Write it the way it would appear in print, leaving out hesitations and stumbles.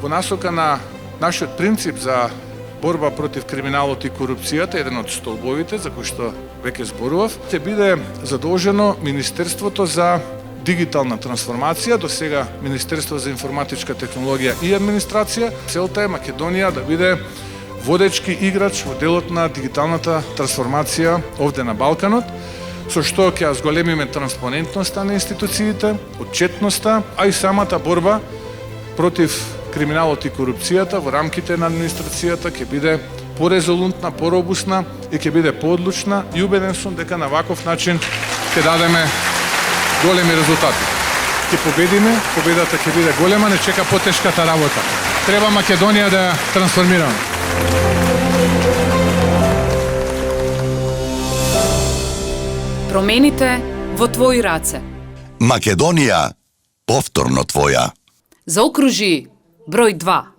во насока на нашиот принцип за борба против криминалот и корупцијата, еден од столбовите за кој што веќе зборував, ќе биде задолжено Министерството за дигитална трансформација, до сега Министерство за информатичка технологија и администрација. Целта е Македонија да биде водечки играч во делот на дигиталната трансформација овде на Балканот, со што ќе зголемиме транспарентноста на институциите, отчетноста, а и самата борба против криминалот и корупцијата во рамките на администрацијата ќе биде порезолутна, поробусна и ќе биде поодлучна и убеден сум дека на ваков начин ќе дадеме големи резултати. Ќе победиме, победата ќе биде голема, не чека потешката работа. Треба Македонија да ја трансформираме. Промените во твои раце. Македонија повторно твоја. Заокружи број 2.